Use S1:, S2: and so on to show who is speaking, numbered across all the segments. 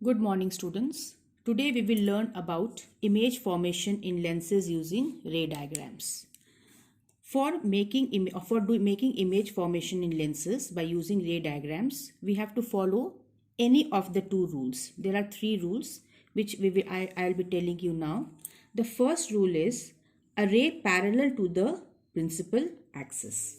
S1: Good morning, students. Today we will learn about image formation in lenses using ray diagrams. Making image formation in lenses by using ray diagrams, we have to follow any of the two rules. There are three rules which I'll be telling you now. The first rule is a ray parallel to the principal axis.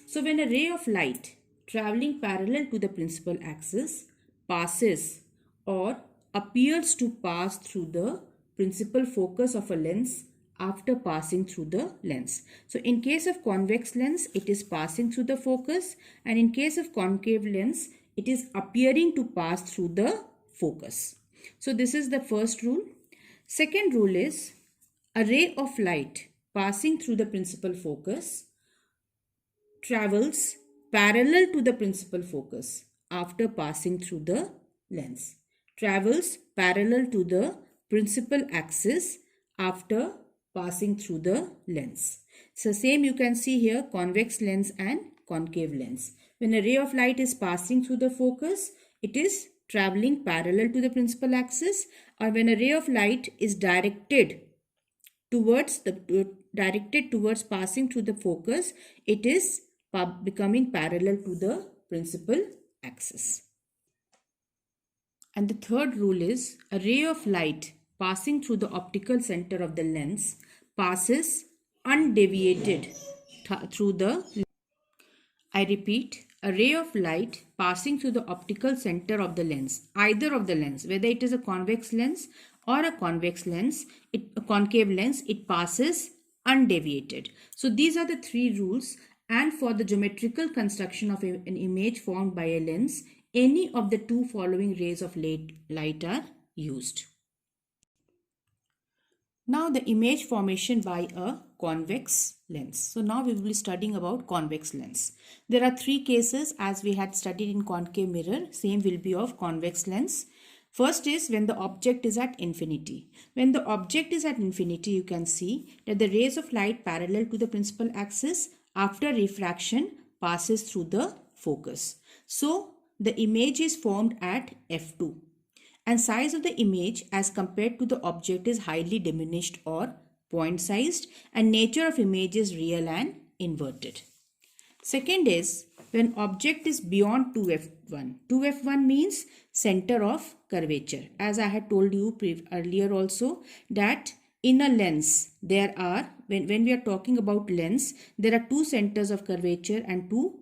S1: So when a ray of light traveling parallel to the principal axis passes or appears to pass through the principal focus of a lens after passing through the lens. So in case of convex lens, it is passing through the focus, and in case of concave lens, it is appearing to pass through the focus. So this is the first rule. Second rule is a ray of light passing through the principal focus travels parallel to the principal focus after passing through the lens. Travels parallel to the principal axis after passing through the lens. So same you can see here, convex lens and concave lens. When a ray of light is passing through the focus, it is traveling parallel to the principal axis, or when a ray of light is directed towards passing through the focus, it is becoming parallel to the principal axis. And the third rule is a ray of light passing through the optical center of the lens passes undeviated through the. I repeat, a ray of light passing through the optical center of the lens, either of the lens, whether it is a convex lens or a concave lens, it passes undeviated. So these are the three rules, and for the geometrical construction of an image formed by a lens, any of the two following rays of light are used. Now the image formation by a convex lens. So now we will be studying about convex lens. There are three cases as we had studied in concave mirror. Same will be of convex lens. First is when the object is at infinity. When the object is at infinity, you can see that the rays of light parallel to the principal axis after refraction passes through the focus. So the image is formed at f2, and size of the image as compared to the object is highly diminished or point sized, and nature of image is real and inverted. Second is when object is beyond 2f1. 2f1 means center of curvature. As I had told you earlier also, that in a lens there are, when we are talking about lens, there are two centers of curvature and two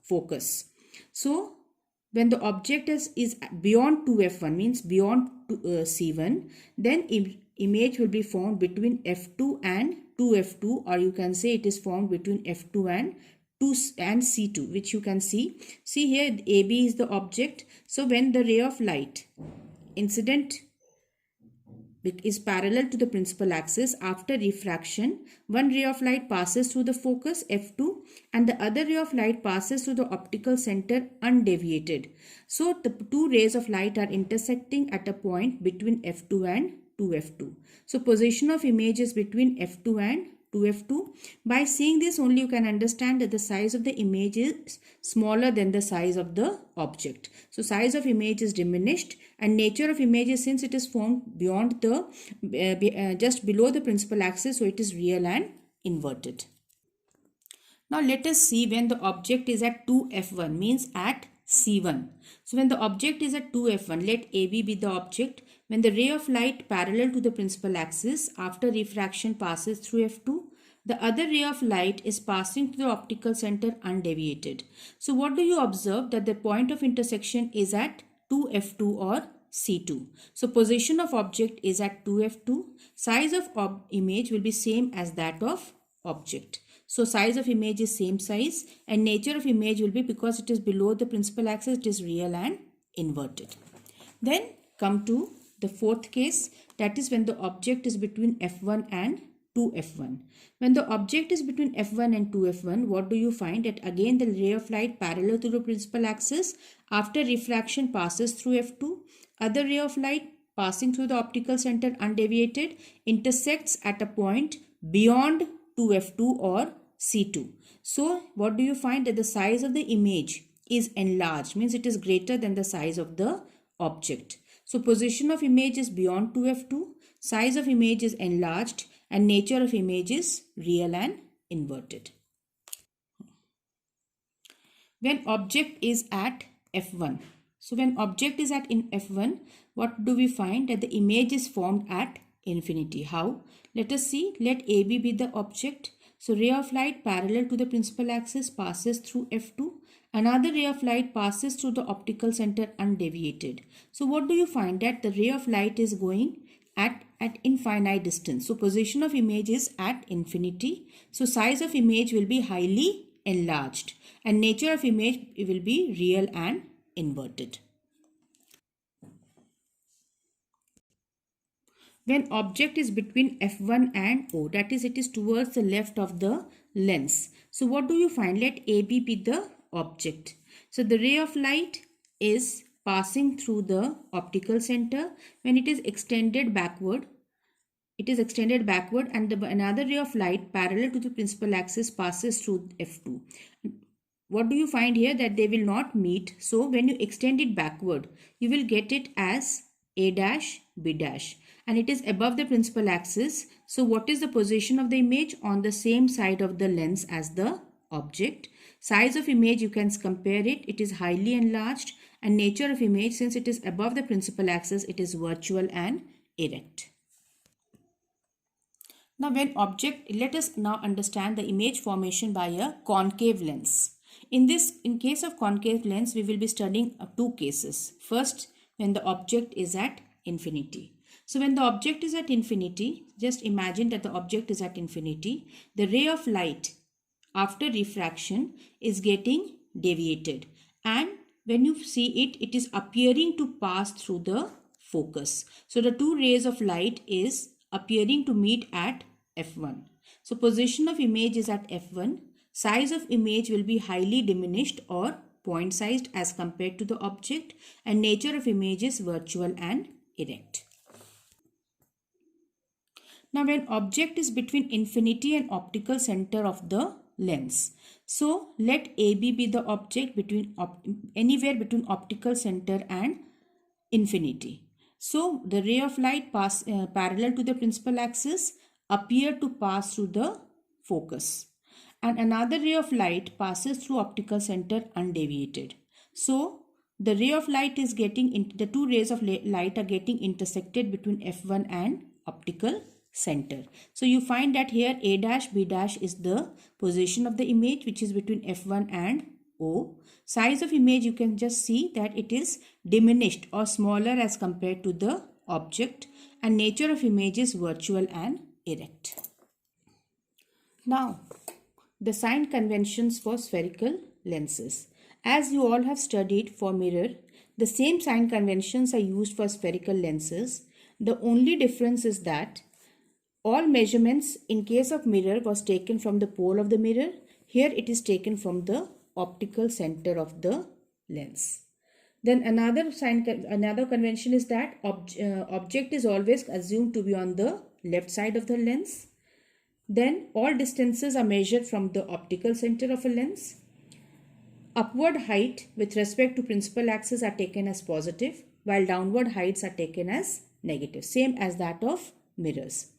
S1: focus. So when the object is beyond 2f1, means beyond c1, then image will be formed between f2 and 2f2, or you can say it is formed between f2 and c2, which you can see. See here, AB is the object. So when the ray of light incident is parallel to the principal axis after refraction, one ray of light passes through the focus f2 and the other ray of light passes through the optical center undeviated. So the two rays of light are intersecting at a point between f2 and 2f2. So position of image is between f2 and 2f2. By seeing this only you can understand that the size of the image is smaller than the size of the object. So size of image is diminished, and nature of image is, since it is formed beyond the just below the principal axis, so it is real and inverted. Now let us see when the object is at 2f1, means at c1. So when the object is at 2f1, let AB be the object. When the ray of light parallel to the principal axis after refraction passes through f2, the other ray of light is passing through the optical center undeviated. So what do you observe? That the point of intersection is at 2f2 or c2. So position of object is at 2f2. Size of image will be same as that of object. So size of image is same size, and nature of image will be, because it is below the principal axis, it is real and inverted. Then come to the fourth case, that is when the object is between f1 and 2f1. When the object is between f1 and 2f1, what do you find? That again the ray of light parallel to the principal axis after refraction passes through f2. Other ray of light passing through the optical center undeviated intersects at a point beyond 2f2 or c2. So what do you find? That the size of the image is enlarged, means it is greater than the size of the object. So position of image is beyond 2f2, size of image is enlarged, and nature of image is real and inverted. When object is at f1. So when object is at in f1, what do we find? That the image is formed at infinity. How? Let us see. Let AB be the object. So ray of light parallel to the principal axis passes through f2. Another ray of light passes through the optical center undeviated. So what do you find? That the ray of light is going at infinite distance. So position of image is at infinity. So size of image will be highly enlarged, and nature of image will be real and inverted. When object is between f1 and O, that is, it is towards the left of the lens. So what do you find? Let AB be the object. So the ray of light is passing through the optical center. When it is extended backward, and another ray of light parallel to the principal axis passes through f2. What do you find here? That they will not meet. So when you extend it backward, you will get it as A dash B dash, and it is above the principal axis. So what is the position of the image? On the same side of the lens as the object. Size of image, you can compare it. It is highly enlarged, and nature of image, since it is above the principal axis, it is virtual and erect. Now when object, let us now understand the image formation by a concave lens. In case of concave lens, we will be studying two cases. First, when the object is at infinity. So when the object is at infinity, just imagine that the object is at infinity. The ray of light after refraction is getting deviated, and when you see it, it is appearing to pass through the focus. So the two rays of light is appearing to meet at f1. So position of image is at f1. Size of image will be highly diminished or point sized as compared to the object, and nature of image is virtual and erect. Now when object is between infinity and optical center of the lens. So let AB be the object between anywhere between optical center and infinity. So the ray of light parallel to the principal axis appear to pass through the focus, and another ray of light passes through optical center undeviated. So the ray of light is the two rays of light are getting intersected between f1 and optical center. So you find that here A dash B dash is the position of the image, which is between f1 and O. Size of image, you can just see that it is diminished or smaller as compared to the object, and nature of image is virtual and erect. Now the sign conventions for spherical lenses. As you all have studied for mirror, the same sign conventions are used for spherical lenses. The only difference is that all measurements in case of mirror was taken from the pole of the mirror. Here it is taken from the optical center of the lens. Then another convention is that object is always assumed to be on the left side of the lens. Then all distances are measured from the optical center of a lens. Upward height with respect to principal axis are taken as positive, while downward heights are taken as negative, same as that of mirrors.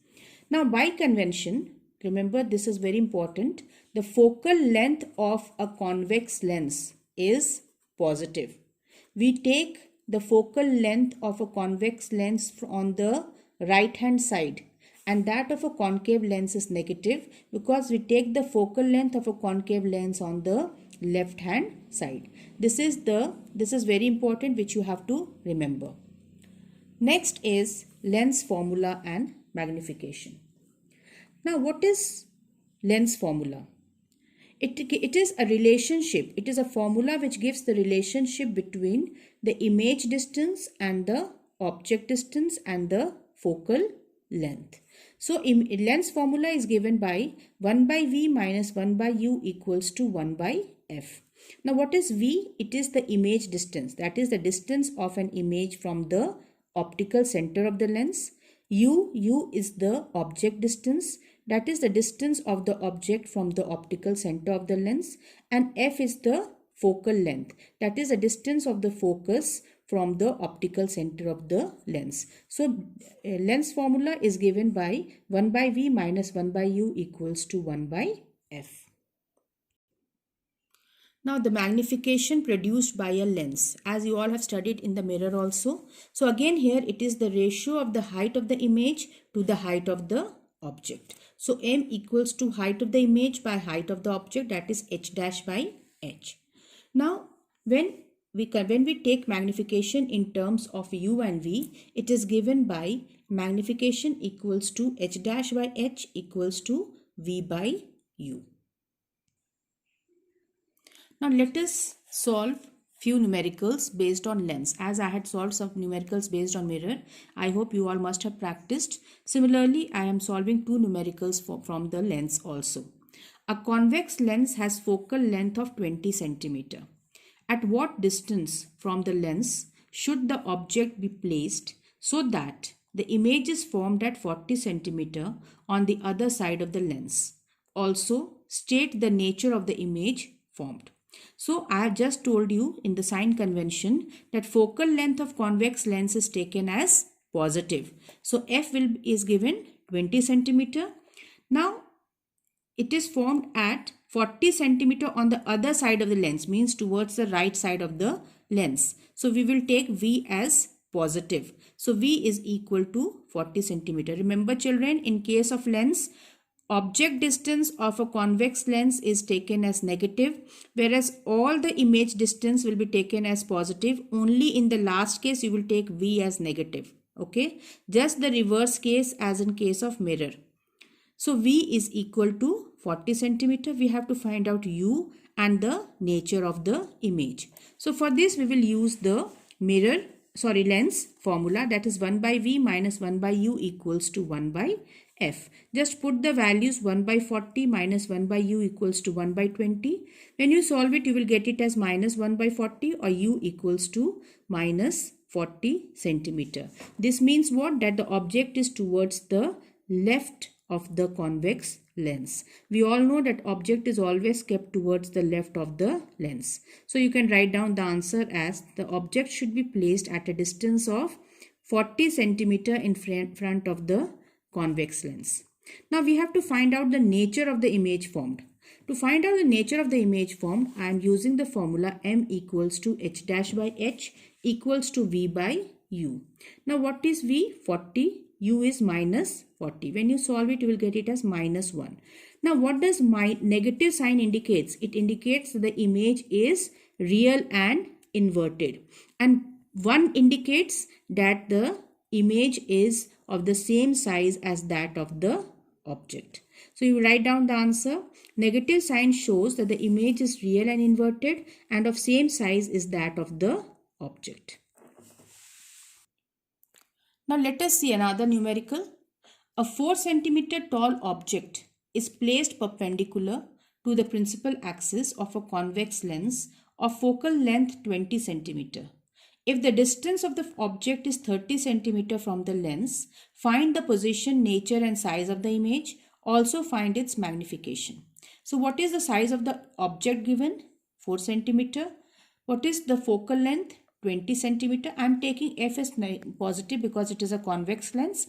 S1: Now by convention, remember this is very important, the focal length of a convex lens is positive. We take the focal length of a convex lens on the right hand side, and that of a concave lens is negative, because we take the focal length of a concave lens on the left hand side. This is very important, which you have to remember. Next is lens formula and magnification. Now what is lens formula? It is a relationship. It is a formula which gives the relationship between the image distance and the object distance and the focal length. So lens formula is given by 1 by V minus 1 by U equals to 1 by F. Now what is V? It is the image distance. That is the distance of an image from the optical center of the lens. U is the object distance. That is the distance of the object from the optical center of the lens. And F is the focal length. That is the distance of the focus from the optical center of the lens. So lens formula is given by 1 by V minus 1 by U equals to 1 by F. Now the magnification produced by a lens, as you all have studied in the mirror also. So again here it is the ratio of the height of the image to the height of the object. So M equals to height of the image by height of the object, that is H dash by H. Now when we take magnification in terms of U and V, it is given by magnification equals to H dash by H equals to V by U. Now let us solve few numericals based on lens. As I had solved some numericals based on mirror, I hope you all must have practiced. Similarly, I am solving two numericals from the lens also. A convex lens has focal length of 20 centimeter. At what distance from the lens should the object be placed so that the image is formed at 40 centimeter on the other side of the lens? Also, state the nature of the image formed. So I have just told you in the sign convention that focal length of convex lens is taken as positive. So F is given 20 centimeter. Now it is formed at 40 centimeter on the other side of the lens, means towards the right side of the lens. So we will take V as positive. So V is equal to 40 centimeter. Remember children, in case of lens, object distance of a convex lens is taken as negative, whereas all the image distance will be taken as positive. Only in the last case you will take V as negative. Okay, just the reverse case as in case of mirror. So V is equal to 40 centimeter. We have to find out U and the nature of the image. So for this we will use the lens formula, that is 1 by V minus 1 by U equals to 1 by F. Just put the values 1 by 40 minus 1 by U equals to 1 by 20. When you solve it, you will get it as minus 1 by 40 or U equals to minus 40 centimeter. This means what? That the object is towards the left of the convex lens. We all know that object is always kept towards the left of the lens. So you can write down the answer as the object should be placed at a distance of 40 centimeter in front of the convex lens. Now we have to find out the nature of the image formed. To find out the nature of the image formed, I am using the formula M equals to H dash by H equals to V by U. Now what is V? 40. U is minus 40. When you solve it, you will get it as minus 1. Now what does my negative sign indicates? It indicates that the image is real and inverted. And 1 indicates that the image is of the same size as that of the object. So you write down the answer. Negative sign shows that the image is real and inverted and of same size is that of the object. Now let us see another numerical. A 4 centimeter tall object is placed perpendicular to the principal axis of a convex lens of focal length 20 centimeter. If the distance of the object is 30 centimeter from the lens, find the position, nature and size of the image. Also find its magnification. So what is the size of the object given? 4 centimeter. What is the focal length? 20 centimeter. I am taking F as positive because it is a convex lens.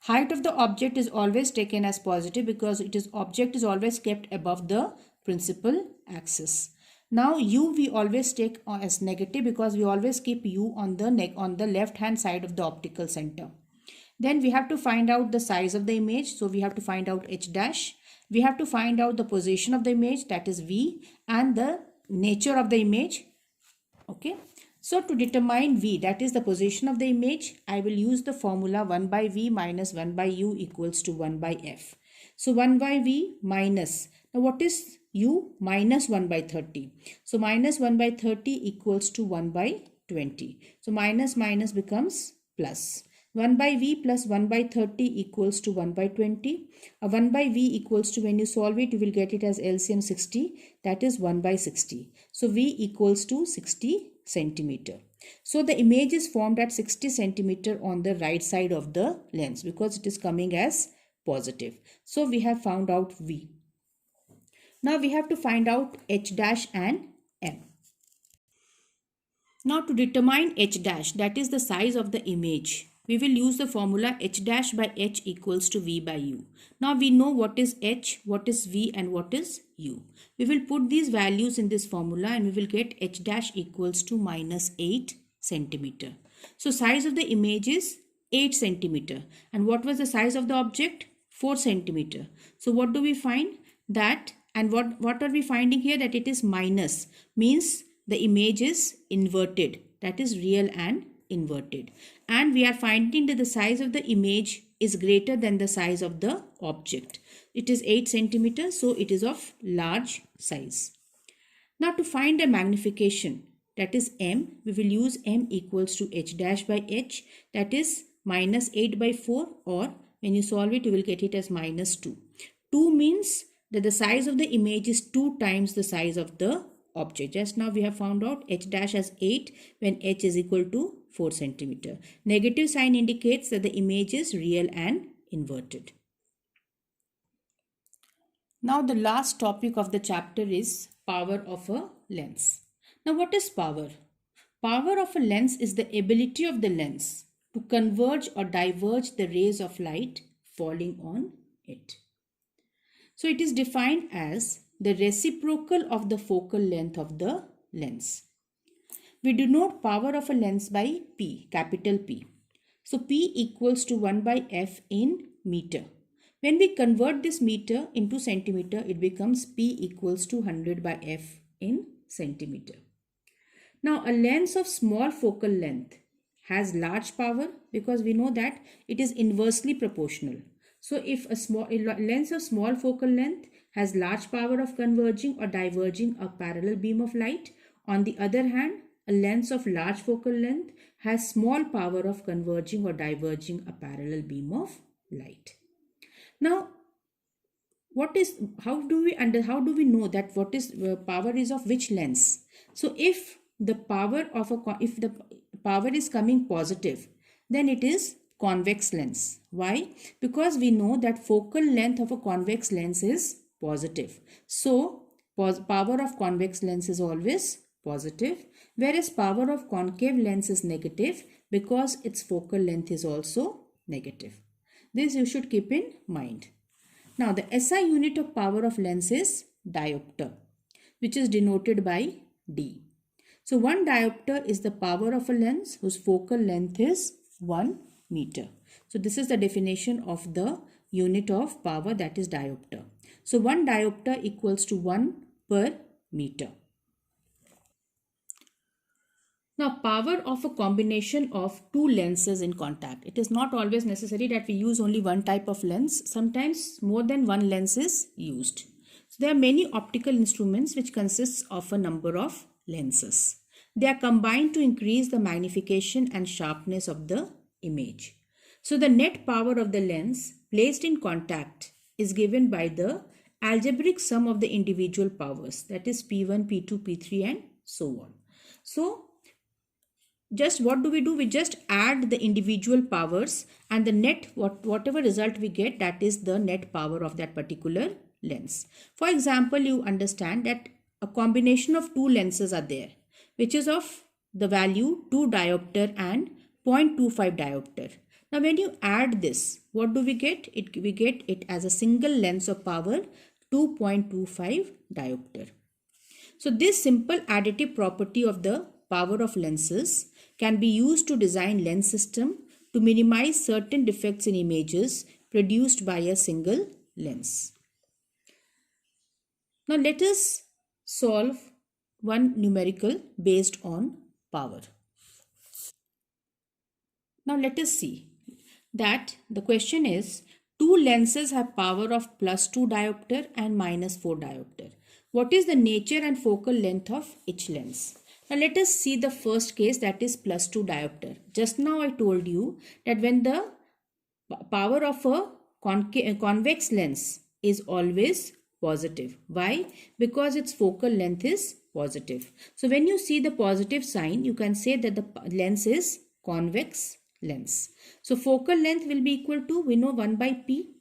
S1: Height of the object is always taken as positive because object is always kept above the principal axis. Now U we always take as negative because we always keep U on the left hand side of the optical center. Then we have to find out the size of the image. So we have to find out H dash. We have to find out the position of the image, that is V, and the nature of the image. Okay. So to determine V, that is the position of the image, I will use the formula 1 by V minus 1 by U equals to 1 by F. So 1 by V minus, now what is U? Minus 1 by 30. So minus 1 by 30 equals to 1 by 20. So minus becomes plus. 1 by V plus 1 by 30 equals to 1 by 20. 1 by V equals to, when you solve it, you will get it as LCM 60. That is 1 by 60. So V equals to 60 centimeter. So the image is formed at 60 centimeter on the right side of the lens because it is coming as positive. So we have found out V. Now we have to find out H dash and M. Now to determine h dash, that is the size of the image, we will use the formula h dash by h equals to v by u. Now we know what is h, what is v and what is u. We will put these values in this formula and we will get h dash equals to minus 8 centimeter. So size of the image is 8 centimeter. And what was the size of the object? 4 centimeter. So what do we find? That, and what are we finding here? That it is minus, means the image is inverted, that is real and inverted. And we are finding that the size of the image is greater than the size of the object. It is 8 centimeters, so it is of large size. Now to find the magnification, that is m, we will use m equals to h dash by h, that is minus 8 by 4, or when you solve it, you will get it as minus 2. 2 means that the size of the image is 2 times the size of the object. Just now we have found out h dash as 8 when h is equal to 4 centimeter. Negative sign indicates that the image is real and inverted. Now the last topic of the chapter is power of a lens. Now what is power? Power of a lens is the ability of the lens to converge or diverge the rays of light falling on it. So it is defined as the reciprocal of the focal length of the lens. We denote power of a lens by P, capital P. So P equals to 1 by F in meter. When we convert this meter into centimeter, it becomes P equals to 100 by F in centimeter. Now a lens of small focal length has large power because we know that it is inversely proportional. So if a lens of small focal length has large power of converging or diverging a parallel beam of light, on the other hand, a lens of large focal length has small power of converging or diverging a parallel beam of light. Now, how do we know that what is power is of which lens? So if the power is coming positive, then it is convex lens. Why? Because we know that focal length of a convex lens is positive. So power of convex lens is always positive, whereas power of concave lens is negative because its focal length is also negative. This you should keep in mind. Now the SI unit of power of lens is diopter, which is denoted by D. So 1 diopter is the power of a lens whose focal length is 1 meter. So this is the definition of the unit of power, that is diopter. So 1 diopter equals to 1 per meter. Now power of a combination of 2 lenses in contact. It is not always necessary that we use only one type of lens. Sometimes more than one lens is used. So there are many optical instruments which consists of a number of lenses. They are combined to increase the magnification and sharpness of the image. So the net power of the lens placed in contact is given by the algebraic sum of the individual powers, that is P1, P2, P3 and so on. So just what do? We just add the individual powers and the net, whatever result we get, that is the net power of that particular lens. For example, you understand that a combination of 2 lenses are there, which is of the value 2 diopter and 0.25 diopter. Now when you add this, what do we get? We get it as a single lens of power 2.25 diopter. So this simple additive property of the power of lenses can be used to design lens system to minimize certain defects in images produced by a single lens. Now let us solve one numerical based on power. Now let us see that the question is 2 lenses have power of plus 2 diopter and minus 4 diopter. What is the nature and focal length of each lens? Now let us see the first case, that is plus 2 diopter. Just now I told you that when the power of a convex lens is always positive. Why? Because its focal length is positive. So when you see the positive sign, you can say that the lens is convex lens. So focal length will be equal to, we know 1 by P.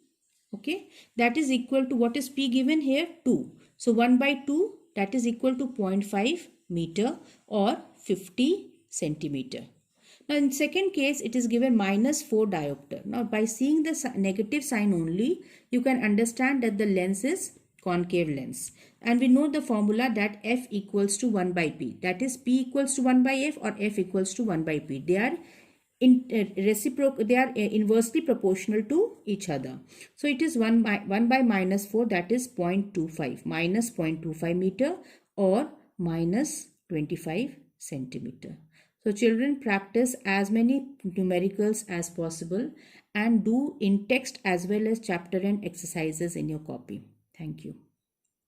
S1: Okay, that is equal to, what is P given here? 2. So 1 by 2, that is equal to 0.5 meter or 50 centimeter. Now in second case, it is given -4 diopter. Now by seeing the negative sign only, you can understand that the lens is concave lens. And we know the formula that F equals to 1 by P. That is P equals to 1 by F or F equals to 1 by P. They are inversely proportional to each other. So it is 1 by -4, that is 0.25, minus 0.25 meter or minus 25 centimeter. So children, practice as many numericals as possible and do in text as well as chapter and exercises in your copy. Thank you.